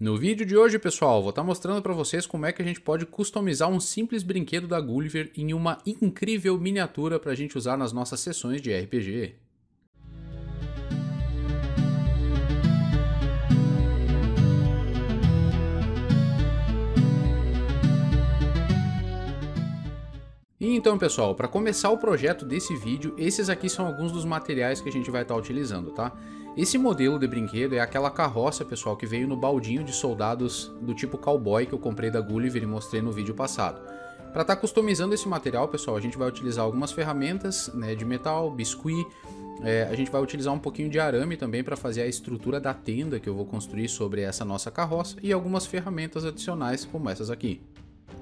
No vídeo de hoje, pessoal, vou estar mostrando para vocês como é que a gente pode customizar um simples brinquedo da Gulliver em uma incrível miniatura para a gente usar nas nossas sessões de RPG. E então, pessoal, para começar o projeto desse vídeo, esses aqui são alguns dos materiais que a gente vai estar utilizando, tá? Esse modelo de brinquedo é aquela carroça, pessoal, que veio no baldinho de soldados do tipo cowboy que eu comprei da Gulliver e mostrei no vídeo passado. Para estar customizando esse material, pessoal, a gente vai utilizar algumas ferramentas, né, de metal, biscuit, a gente vai utilizar um pouquinho de arame também para fazer a estrutura da tenda que eu vou construir sobre essa nossa carroça e algumas ferramentas adicionais como essas aqui.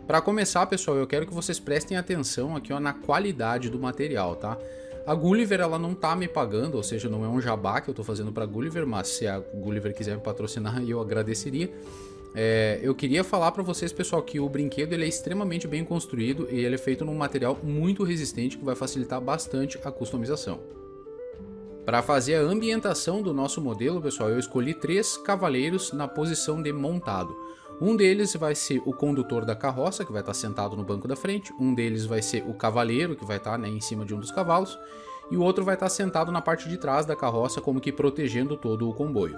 Para começar, pessoal, eu quero que vocês prestem atenção aqui, ó, na qualidade do material, tá? A Gulliver, ela não tá me pagando, ou seja, não é um jabá que eu tô fazendo para Gulliver, mas se a Gulliver quiser me patrocinar, eu agradeceria. Eu queria falar para vocês, pessoal, que o brinquedo ele é extremamente bem construído e ele é feito num material muito resistente que vai facilitar bastante a customização. Para fazer a ambientação do nosso modelo, pessoal, eu escolhi 3 cavaleiros na posição de montado. Um deles vai ser o condutor da carroça, que vai estar sentado no banco da frente. Um deles vai ser o cavaleiro, que vai estar, né, em cima de um dos cavalos. E o outro vai estar sentado na parte de trás da carroça, como que protegendo todo o comboio.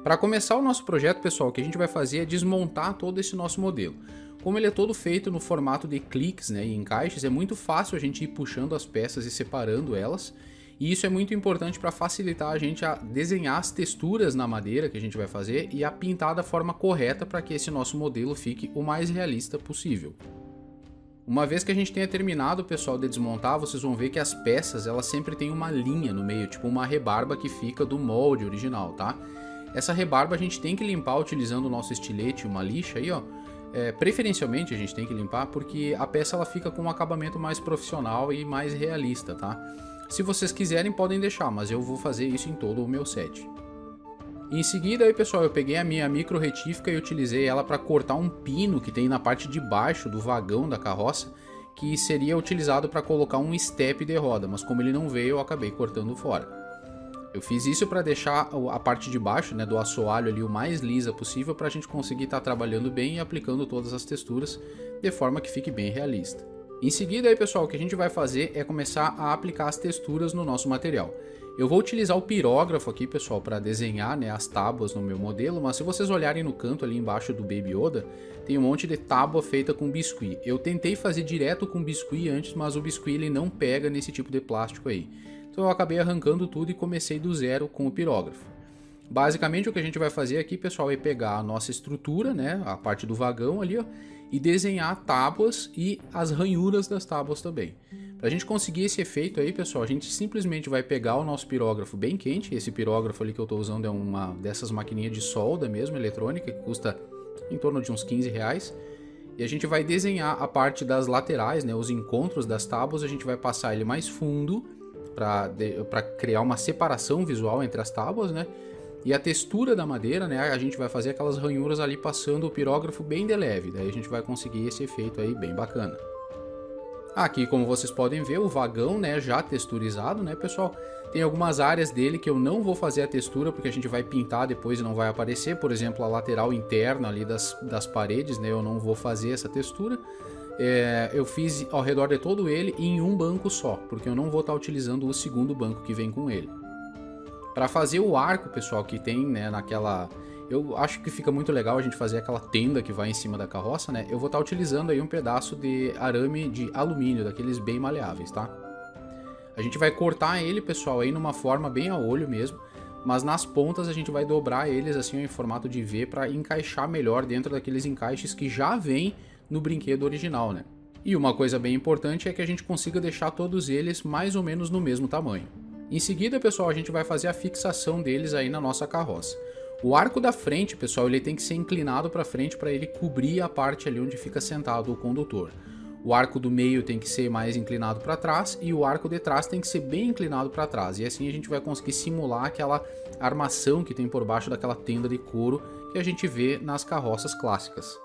Para começar o nosso projeto, pessoal, o que a gente vai fazer é desmontar todo esse nosso modelo. Como ele é todo feito no formato de cliques, né, e encaixes, é muito fácil a gente ir puxando as peças e separando elas. E isso é muito importante para facilitar a gente a desenhar as texturas na madeira que a gente vai fazer e a pintar da forma correta para que esse nosso modelo fique o mais realista possível. Uma vez que a gente tenha terminado, pessoal, de desmontar, vocês vão ver que as peças elas sempre têm uma linha no meio, tipo uma rebarba que fica do molde original, tá? Essa rebarba a gente tem que limpar utilizando o nosso estilete, uma lixa aí, ó. Preferencialmente a gente tem que limpar porque a peça ela fica com um acabamento mais profissional e mais realista, tá? Se vocês quiserem podem deixar, mas eu vou fazer isso em todo o meu set. Em seguida aí, pessoal, eu peguei a minha micro retífica e utilizei ela para cortar um pino que tem na parte de baixo do vagão da carroça, que seria utilizado para colocar um step de roda, mas como ele não veio eu acabei cortando fora. Eu fiz isso para deixar a parte de baixo, né, do assoalho ali o mais lisa possível para a gente conseguir estar trabalhando bem e aplicando todas as texturas de forma que fique bem realista. Em seguida aí, pessoal, o que a gente vai fazer é começar a aplicar as texturas no nosso material. Eu vou utilizar o pirógrafo aqui, pessoal, para desenhar, né, as tábuas no meu modelo, mas se vocês olharem no canto ali embaixo do Baby Yoda, tem um monte de tábua feita com biscuit. Eu tentei fazer direto com biscuit antes, mas o biscuit ele não pega nesse tipo de plástico aí. Então eu acabei arrancando tudo e comecei do zero com o pirógrafo. Basicamente o que a gente vai fazer aqui, pessoal, é pegar a nossa estrutura, né, a parte do vagão ali, ó, e desenhar tábuas e as ranhuras das tábuas também. Para a gente conseguir esse efeito aí, pessoal, a gente simplesmente vai pegar o nosso pirógrafo bem quente. Esse pirógrafo ali que eu estou usando é uma dessas maquininhas de solda mesmo, eletrônica, que custa em torno de uns 15 reais. E a gente vai desenhar a parte das laterais, né, os encontros das tábuas, a gente vai passar ele mais fundo para criar uma separação visual entre as tábuas, né? E a textura da madeira, né, a gente vai fazer aquelas ranhuras ali passando o pirógrafo bem de leve, daí a gente vai conseguir esse efeito aí bem bacana. Aqui, como vocês podem ver, o vagão, né, já texturizado, né, pessoal? Tem algumas áreas dele que eu não vou fazer a textura porque a gente vai pintar depois e não vai aparecer, por exemplo, a lateral interna ali das paredes, né, eu não vou fazer essa textura. Eu fiz ao redor de todo ele em um banco só, porque eu não vou estar utilizando o segundo banco que vem com ele. Para fazer o arco, pessoal, que tem, né, naquela... Eu acho que fica muito legal a gente fazer aquela tenda que vai em cima da carroça, né? Eu vou estar utilizando aí um pedaço de arame de alumínio, daqueles bem maleáveis, tá? A gente vai cortar ele, pessoal, aí numa forma bem a olho mesmo, mas nas pontas a gente vai dobrar eles assim em formato de V para encaixar melhor dentro daqueles encaixes que já vem no brinquedo original, né? E uma coisa bem importante é que a gente consiga deixar todos eles mais ou menos no mesmo tamanho. Em seguida, pessoal, a gente vai fazer a fixação deles aí na nossa carroça. O arco da frente, pessoal, ele tem que ser inclinado para frente para ele cobrir a parte ali onde fica sentado o condutor. O arco do meio tem que ser mais inclinado para trás e o arco de trás tem que ser bem inclinado para trás. E assim a gente vai conseguir simular aquela armação que tem por baixo daquela tenda de couro que a gente vê nas carroças clássicas.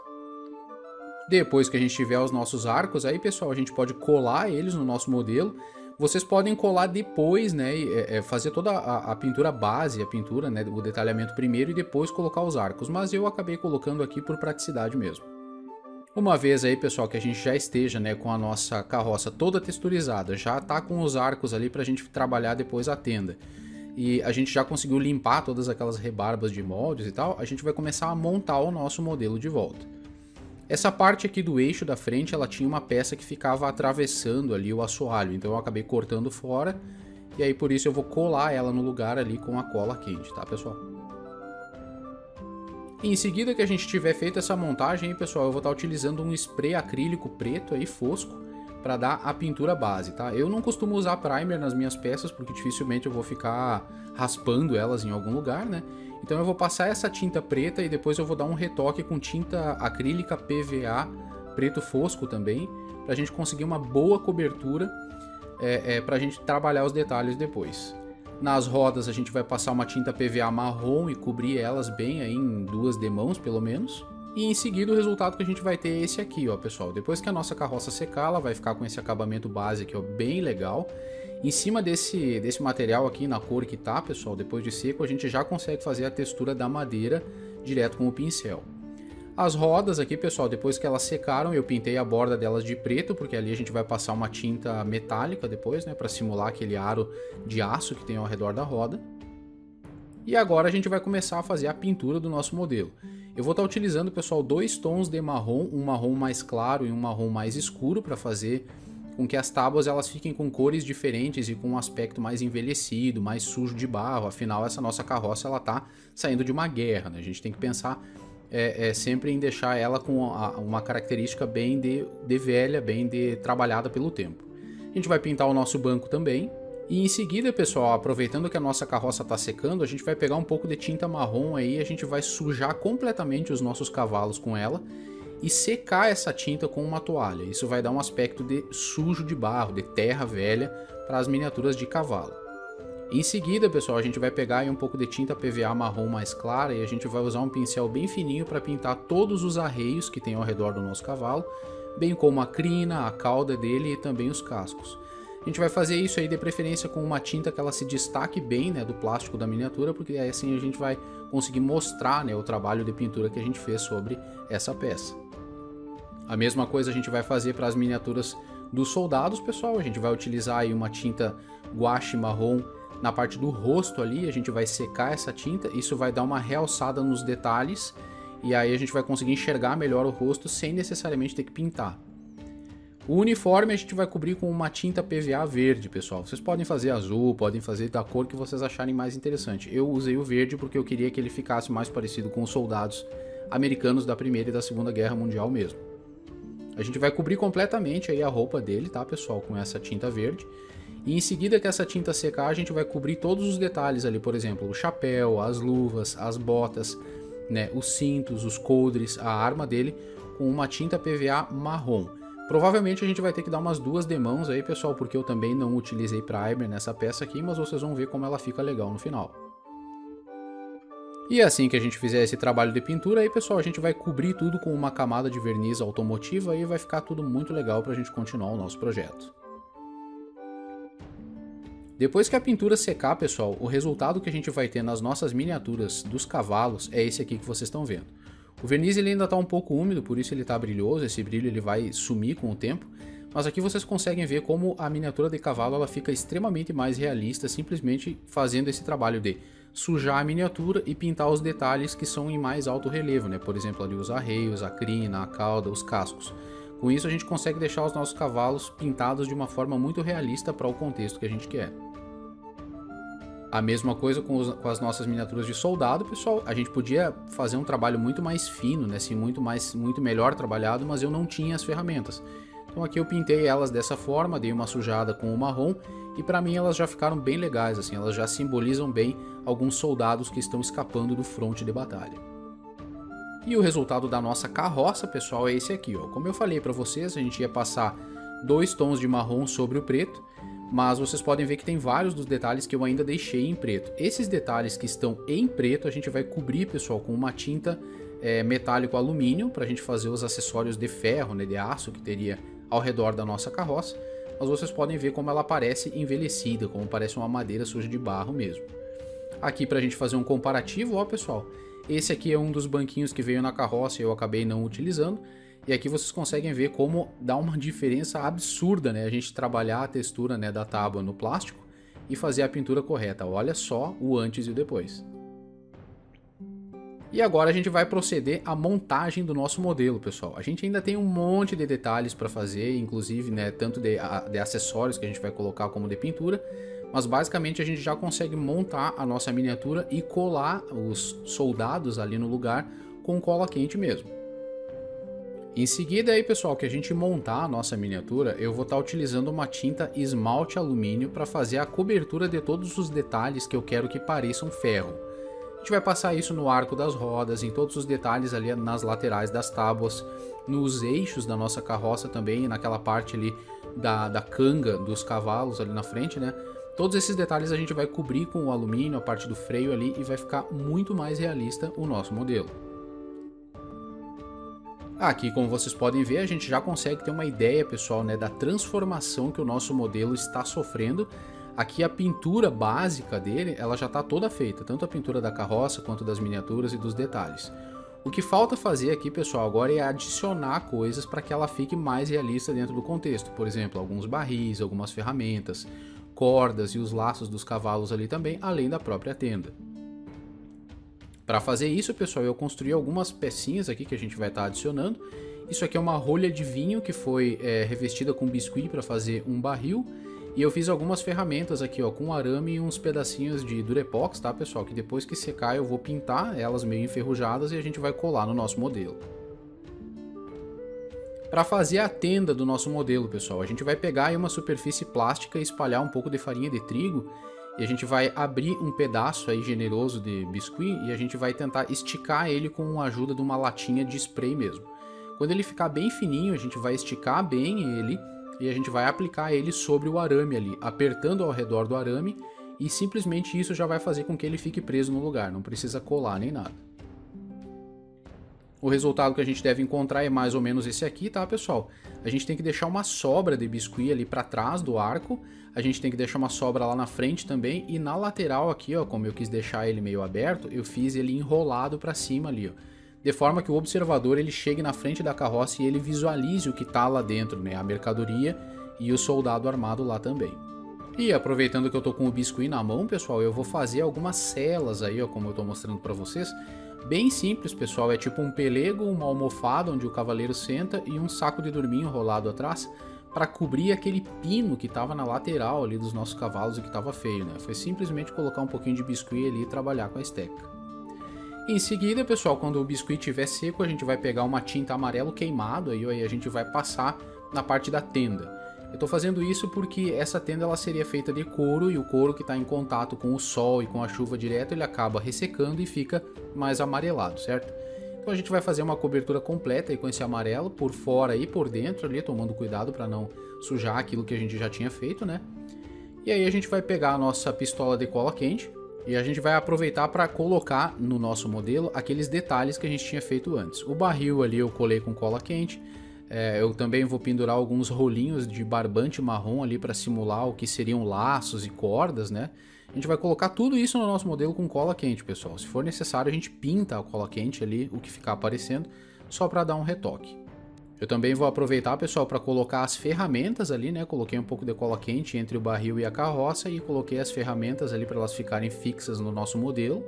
Depois que a gente tiver os nossos arcos, aí, pessoal, a gente pode colar eles no nosso modelo. Vocês podem colar depois, né, fazer toda a pintura base, a pintura, né, o detalhamento primeiro e depois colocar os arcos, mas eu acabei colocando aqui por praticidade mesmo. Uma vez aí, pessoal, que a gente já esteja, né, com a nossa carroça toda texturizada, já tá com os arcos ali pra gente trabalhar depois a tenda, e a gente já conseguiu limpar todas aquelas rebarbas de moldes e tal, a gente vai começar a montar o nosso modelo de volta. Essa parte aqui do eixo da frente, ela tinha uma peça que ficava atravessando ali o assoalho, então eu acabei cortando fora, e aí por isso eu vou colar ela no lugar ali com a cola quente, tá, pessoal? E em seguida que a gente tiver feito essa montagem aí, pessoal, eu vou estar utilizando um spray acrílico preto aí, fosco, para dar a pintura base, tá? Eu não costumo usar primer nas minhas peças, porque dificilmente eu vou ficar raspando elas em algum lugar, né? Então eu vou passar essa tinta preta e depois eu vou dar um retoque com tinta acrílica PVA preto fosco também, pra gente conseguir uma boa cobertura, pra gente trabalhar os detalhes depois. Nas rodas a gente vai passar uma tinta PVA marrom e cobrir elas bem aí em 2 demãos pelo menos. E em seguida o resultado que a gente vai ter é esse aqui, ó, pessoal. Depois que a nossa carroça secar, ela vai ficar com esse acabamento base aqui, ó, bem legal. Em cima desse material aqui, na cor que tá, pessoal, depois de seco, a gente já consegue fazer a textura da madeira direto com o pincel. As rodas aqui, pessoal, depois que elas secaram, eu pintei a borda delas de preto, porque ali a gente vai passar uma tinta metálica depois, né, para simular aquele aro de aço que tem ao redor da roda. E agora a gente vai começar a fazer a pintura do nosso modelo. Eu vou estar utilizando, pessoal, 2 tons de marrom, um marrom mais claro e um marrom mais escuro para fazer com que as tábuas elas fiquem com cores diferentes e com um aspecto mais envelhecido, mais sujo de barro. Afinal, essa nossa carroça ela tá saindo de uma guerra, né? A gente tem que pensar sempre em deixar ela com uma característica bem de velha, bem de trabalhada pelo tempo. A gente vai pintar o nosso banco também. E em seguida, pessoal, aproveitando que a nossa carroça está secando, a gente vai pegar um pouco de tinta marrom aí, a gente vai sujar completamente os nossos cavalos com ela e secar essa tinta com uma toalha. Isso vai dar um aspecto de sujo de barro, de terra velha para as miniaturas de cavalo. Em seguida, pessoal, a gente vai pegar aí um pouco de tinta PVA marrom mais clara e a gente vai usar um pincel bem fininho para pintar todos os arreios que tem ao redor do nosso cavalo, bem como a crina, a cauda dele e também os cascos. A gente vai fazer isso aí de preferência com uma tinta que ela se destaque bem, né, do plástico da miniatura, porque aí assim a gente vai conseguir mostrar, né, o trabalho de pintura que a gente fez sobre essa peça. A mesma coisa a gente vai fazer para as miniaturas dos soldados, pessoal. A gente vai utilizar aí uma tinta guache marrom na parte do rosto ali, a gente vai secar essa tinta, isso vai dar uma realçada nos detalhes e aí a gente vai conseguir enxergar melhor o rosto sem necessariamente ter que pintar. O uniforme a gente vai cobrir com uma tinta PVA verde, pessoal. Vocês podem fazer azul, podem fazer da cor que vocês acharem mais interessante. Eu usei o verde porque eu queria que ele ficasse mais parecido com os soldados americanos da Primeira e da Segunda Guerra Mundial mesmo. A gente vai cobrir completamente aí a roupa dele, tá, pessoal, com essa tinta verde. E em seguida que essa tinta secar, a gente vai cobrir todos os detalhes ali, por exemplo, o chapéu, as luvas, as botas, né, os cintos, os coldres, a arma dele, com uma tinta PVA marrom. Provavelmente a gente vai ter que dar umas 2 demãos aí, pessoal, porque eu também não utilizei primer nessa peça aqui, mas vocês vão ver como ela fica legal no final. E assim que a gente fizer esse trabalho de pintura aí, pessoal, a gente vai cobrir tudo com uma camada de verniz automotiva e vai ficar tudo muito legal para a gente continuar o nosso projeto. Depois que a pintura secar, pessoal, o resultado que a gente vai ter nas nossas miniaturas dos cavalos é esse aqui que vocês estão vendo. O verniz ele ainda está um pouco úmido, por isso ele está brilhoso, esse brilho ele vai sumir com o tempo, mas aqui vocês conseguem ver como a miniatura de cavalo ela fica extremamente mais realista, simplesmente fazendo esse trabalho de sujar a miniatura e pintar os detalhes que são em mais alto relevo, né? Por exemplo, ali os arreios, a crina, a cauda, os cascos. Com isso a gente consegue deixar os nossos cavalos pintados de uma forma muito realista para o contexto que a gente quer. A mesma coisa com as nossas miniaturas de soldado, pessoal. A gente podia fazer um trabalho muito mais fino, né? Assim, muito melhor trabalhado, mas eu não tinha as ferramentas. Então aqui eu pintei elas dessa forma, dei uma sujada com o marrom e para mim elas já ficaram bem legais, assim, elas já simbolizam bem alguns soldados que estão escapando do fronte de batalha. E o resultado da nossa carroça, pessoal, é esse aqui, ó. Como eu falei para vocês, a gente ia passar 2 tons de marrom sobre o preto, mas vocês podem ver que tem vários dos detalhes que eu ainda deixei em preto. Esses detalhes que estão em preto a gente vai cobrir, pessoal, com uma tinta metálico alumínio para a gente fazer os acessórios de ferro, né, de aço que teria ao redor da nossa carroça. mas vocês podem ver como ela parece envelhecida, como parece uma madeira suja de barro mesmo. Aqui pra gente fazer um comparativo, ó pessoal, esse aqui é um dos banquinhos que veio na carroça e eu acabei não utilizando, e aqui vocês conseguem ver como dá uma diferença absurda, né, a gente trabalhar a textura, né, da tábua no plástico e fazer a pintura correta. Olha só o antes e o depois. E agora a gente vai proceder à montagem do nosso modelo, pessoal. A gente ainda tem um monte de detalhes para fazer, inclusive, né, tanto de acessórios que a gente vai colocar como de pintura, mas basicamente a gente já consegue montar a nossa miniatura e colar os soldados ali no lugar com cola quente mesmo. Em seguida aí, pessoal, que a gente montar a nossa miniatura, eu vou estar utilizando uma tinta esmalte alumínio para fazer a cobertura de todos os detalhes que eu quero que pareçam ferro. A gente vai passar isso no arco das rodas, em todos os detalhes ali nas laterais das tábuas, nos eixos da nossa carroça também, naquela parte ali da canga dos cavalos ali na frente, né? Todos esses detalhes a gente vai cobrir com o alumínio, a parte do freio ali, e vai ficar muito mais realista o nosso modelo. Aqui, como vocês podem ver, a gente já consegue ter uma ideia, pessoal, né, da transformação que o nosso modelo está sofrendo. Aqui a pintura básica dele, ela já está toda feita, tanto a pintura da carroça quanto das miniaturas e dos detalhes. O que falta fazer aqui, pessoal, agora é adicionar coisas para que ela fique mais realista dentro do contexto. Por exemplo, alguns barris, algumas ferramentas, cordas e os laços dos cavalos ali também, além da própria tenda. Para fazer isso, pessoal, eu construí algumas pecinhas aqui que a gente vai estar adicionando. Isso aqui é uma rolha de vinho que foi revestida com biscuit para fazer um barril. E eu fiz algumas ferramentas aqui, ó, com arame e uns pedacinhos de durepox, tá, pessoal? Que depois que secar eu vou pintar elas meio enferrujadas e a gente vai colar no nosso modelo. Para fazer a tenda do nosso modelo, pessoal, a gente vai pegar aí uma superfície plástica e espalhar um pouco de farinha de trigo. E a gente vai abrir um pedaço aí generoso de biscuit e a gente vai tentar esticar ele com a ajuda de uma latinha de spray mesmo. Quando ele ficar bem fininho, a gente vai esticar bem ele e a gente vai aplicar ele sobre o arame ali, apertando ao redor do arame, e simplesmente isso já vai fazer com que ele fique preso no lugar, não precisa colar nem nada. O resultado que a gente deve encontrar é mais ou menos esse aqui, tá, pessoal? A gente tem que deixar uma sobra de biscuit ali para trás do arco, a gente tem que deixar uma sobra lá na frente também, e na lateral aqui, ó, como eu quis deixar ele meio aberto, eu fiz ele enrolado para cima ali, ó. De forma que o observador ele chegue na frente da carroça e ele visualize o que está lá dentro, né? A mercadoria e o soldado armado lá também. E aproveitando que eu tô com o biscuit na mão, pessoal, eu vou fazer algumas celas aí, ó, como eu tô mostrando para vocês. Bem simples, pessoal, é tipo um pelego, uma almofada onde o cavaleiro senta e um saco de dormir enrolado atrás para cobrir aquele pino que estava na lateral ali dos nossos cavalos e que estava feio, né? Foi simplesmente colocar um pouquinho de biscuit ali e trabalhar com a esteca. Em seguida, pessoal, quando o biscuit estiver seco, a gente vai pegar uma tinta amarelo queimado aí a gente vai passar na parte da tenda. Eu estou fazendo isso porque essa tenda ela seria feita de couro e o couro que está em contato com o sol e com a chuva direto ele acaba ressecando e fica mais amarelado, certo? Então a gente vai fazer uma cobertura completa aí com esse amarelo por fora e por dentro ali, tomando cuidado para não sujar aquilo que a gente já tinha feito, né? E aí a gente vai pegar a nossa pistola de cola quente e a gente vai aproveitar para colocar no nosso modelo aqueles detalhes que a gente tinha feito antes. O barril ali eu colei com cola quente. Eu também vou pendurar alguns rolinhos de barbante marrom ali para simular o que seriam laços e cordas, né? A gente vai colocar tudo isso no nosso modelo com cola quente, pessoal. Se for necessário, a gente pinta a cola quente ali, o que ficar aparecendo, só para dar um retoque. Eu também vou aproveitar, pessoal, para colocar as ferramentas ali, né? Coloquei um pouco de cola quente entre o barril e a carroça e coloquei as ferramentas ali para elas ficarem fixas no nosso modelo.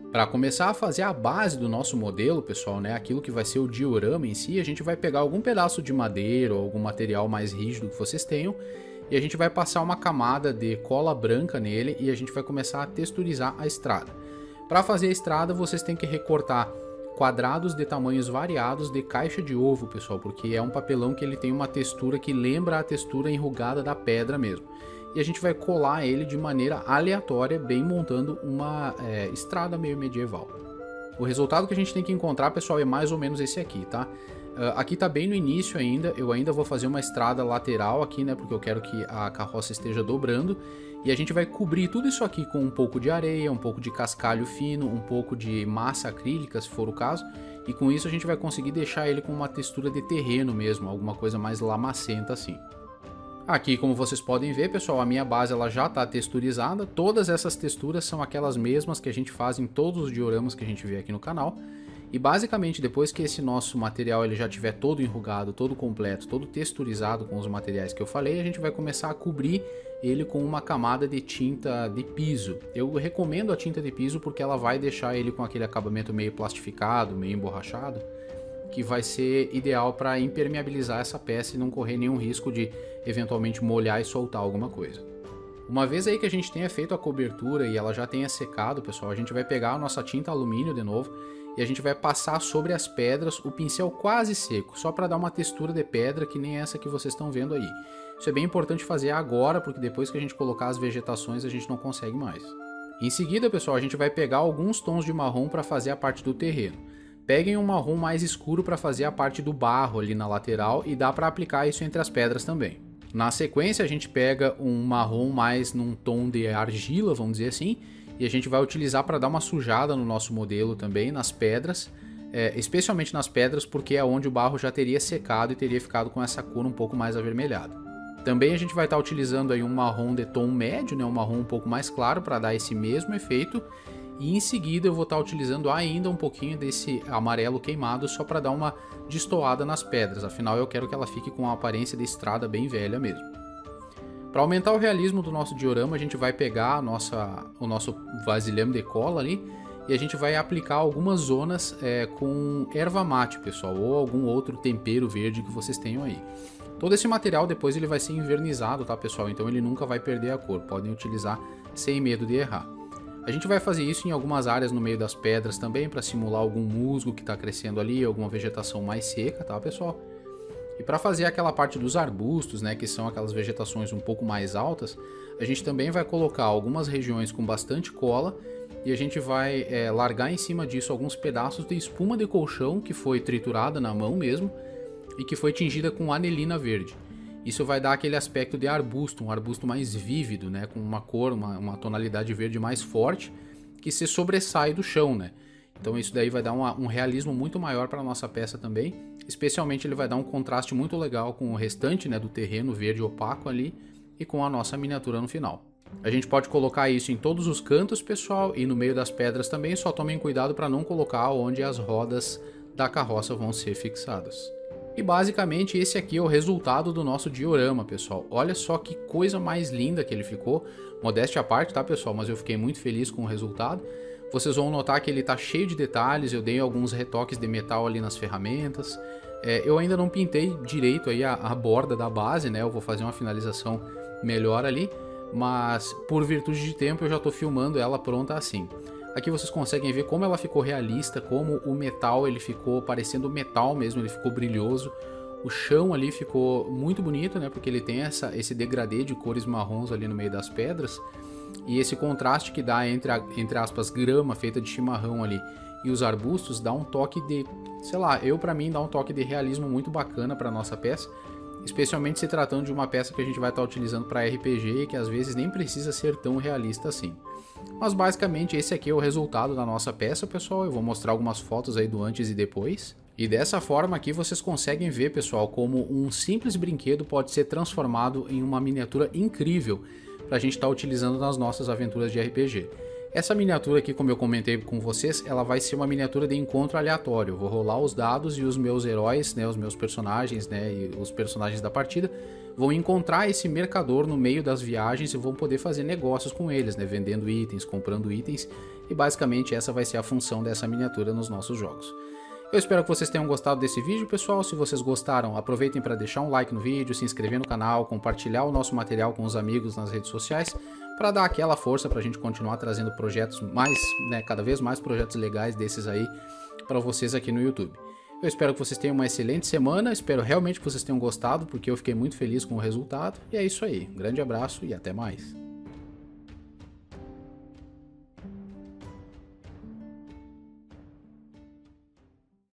Para começar a fazer a base do nosso modelo, pessoal, né? Aquilo que vai ser o diorama em si, a gente vai pegar algum pedaço de madeira ou algum material mais rígido que vocês tenham e a gente vai passar uma camada de cola branca nele e a gente vai começar a texturizar a estrada. Para fazer a estrada, vocês têm que recortar quadrados de tamanhos variados de caixa de ovo, pessoal, porque é um papelão que ele tem uma textura que lembra a textura enrugada da pedra mesmo. E a gente vai colar ele de maneira aleatória, bem montando uma estrada meio medieval. O resultado que a gente tem que encontrar, pessoal, é mais ou menos esse aqui, tá? Aqui tá bem no início ainda, eu ainda vou fazer uma estrada lateral aqui, né, porque eu quero que a carroça esteja dobrando. E a gente vai cobrir tudo isso aqui com um pouco de areia, um pouco de cascalho fino, um pouco de massa acrílica, se for o caso. E com isso a gente vai conseguir deixar ele com uma textura de terreno mesmo, alguma coisa mais lamacenta assim. Aqui, como vocês podem ver, pessoal, a minha base ela já está texturizada. Todas essas texturas são aquelas mesmas que a gente faz em todos os dioramas que a gente vê aqui no canal. E basicamente, depois que esse nosso material ele já tiver todo enrugado, todo completo, todo texturizado com os materiais que eu falei, a gente vai começar a cobrir ele com uma camada de tinta de piso. Eu recomendo a tinta de piso porque ela vai deixar ele com aquele acabamento meio plastificado, meio emborrachado, que vai ser ideal para impermeabilizar essa peça e não correr nenhum risco de eventualmente molhar e soltar alguma coisa. Uma vez aí que a gente tenha feito a cobertura e ela já tenha secado, pessoal, a gente vai pegar a nossa tinta alumínio de novo e a gente vai passar sobre as pedras o pincel quase seco, só para dar uma textura de pedra que nem essa que vocês estão vendo aí. Isso é bem importante fazer agora, porque depois que a gente colocar as vegetações a gente não consegue mais. Em seguida, pessoal, a gente vai pegar alguns tons de marrom para fazer a parte do terreno. Peguem um marrom mais escuro para fazer a parte do barro ali na lateral e dá para aplicar isso entre as pedras também. Na sequência a gente pega um marrom mais num tom de argila, vamos dizer assim, e a gente vai utilizar para dar uma sujada no nosso modelo também, nas pedras, especialmente nas pedras porque é onde o barro já teria secado e teria ficado com essa cor um pouco mais avermelhada. Também a gente vai estar utilizando aí um marrom de tom médio, né, um marrom um pouco mais claro para dar esse mesmo efeito. E em seguida eu vou estar utilizando ainda um pouquinho desse amarelo queimado só para dar uma destoada nas pedras, afinal eu quero que ela fique com uma aparência de estrada bem velha mesmo. Para aumentar o realismo do nosso diorama, a gente vai pegar o nosso vasilhame de cola ali e a gente vai aplicar algumas zonas com erva mate, pessoal, ou algum outro tempero verde que vocês tenham aí. Todo esse material depois ele vai ser envernizado, tá, pessoal? Então ele nunca vai perder a cor, podem utilizar sem medo de errar. A gente vai fazer isso em algumas áreas no meio das pedras também, para simular algum musgo que está crescendo ali, alguma vegetação mais seca, tá, pessoal? E para fazer aquela parte dos arbustos, né, que são aquelas vegetações um pouco mais altas, a gente também vai colocar algumas regiões com bastante cola e a gente vai largar em cima disso alguns pedaços de espuma de colchão que foi triturada na mão mesmo e que foi tingida com anilina verde. Isso vai dar aquele aspecto de arbusto, um arbusto mais vívido, né, com uma cor, uma tonalidade verde mais forte, que se sobressai do chão, né? Então isso daí vai dar um realismo muito maior para a nossa peça também, especialmente ele vai dar um contraste muito legal com o restante, né, do terreno verde opaco ali e com a nossa miniatura no final. A gente pode colocar isso em todos os cantos, pessoal, e no meio das pedras também, só tomem cuidado para não colocar onde as rodas da carroça vão ser fixadas. E basicamente esse aqui é o resultado do nosso diorama, pessoal. Olha só que coisa mais linda que ele ficou. Modéstia à parte, tá, pessoal? Mas eu fiquei muito feliz com o resultado. Vocês vão notar que ele tá cheio de detalhes. Eu dei alguns retoques de metal ali nas ferramentas. Eu ainda não pintei direito aí a borda da base, né? Eu vou fazer uma finalização melhor ali. Mas por virtude de tempo eu já tô filmando ela pronta assim. Aqui vocês conseguem ver como ela ficou realista, como o metal ele ficou parecendo metal mesmo, ele ficou brilhoso. O chão ali ficou muito bonito, né? Porque ele tem esse degradê de cores marrons ali no meio das pedras. E esse contraste que dá entre aspas, grama feita de chimarrão ali e os arbustos dá um toque de, sei lá, pra mim dá um toque de realismo muito bacana para nossa peça. Especialmente se tratando de uma peça que a gente vai estar utilizando para RPG e que às vezes nem precisa ser tão realista assim. Mas basicamente esse aqui é o resultado da nossa peça, pessoal. Eu vou mostrar algumas fotos aí do antes e depois. E dessa forma aqui vocês conseguem ver, pessoal, como um simples brinquedo pode ser transformado em uma miniatura incrível para a gente estar utilizando nas nossas aventuras de RPG. Essa miniatura aqui, como eu comentei com vocês, ela vai ser uma miniatura de encontro aleatório. Eu vou rolar os dados e os meus heróis, né, os meus personagens, né, e os personagens da partida vão encontrar esse mercador no meio das viagens e vão poder fazer negócios com eles, né, vendendo itens, comprando itens, e basicamente essa vai ser a função dessa miniatura nos nossos jogos. Eu espero que vocês tenham gostado desse vídeo, pessoal. Se vocês gostaram, aproveitem para deixar um like no vídeo, se inscrever no canal, compartilhar o nosso material com os amigos nas redes sociais, para dar aquela força para a gente continuar trazendo projetos mais, né, cada vez mais projetos legais desses aí para vocês aqui no YouTube. Eu espero que vocês tenham uma excelente semana, espero realmente que vocês tenham gostado, porque eu fiquei muito feliz com o resultado. E é isso aí, um grande abraço e até mais.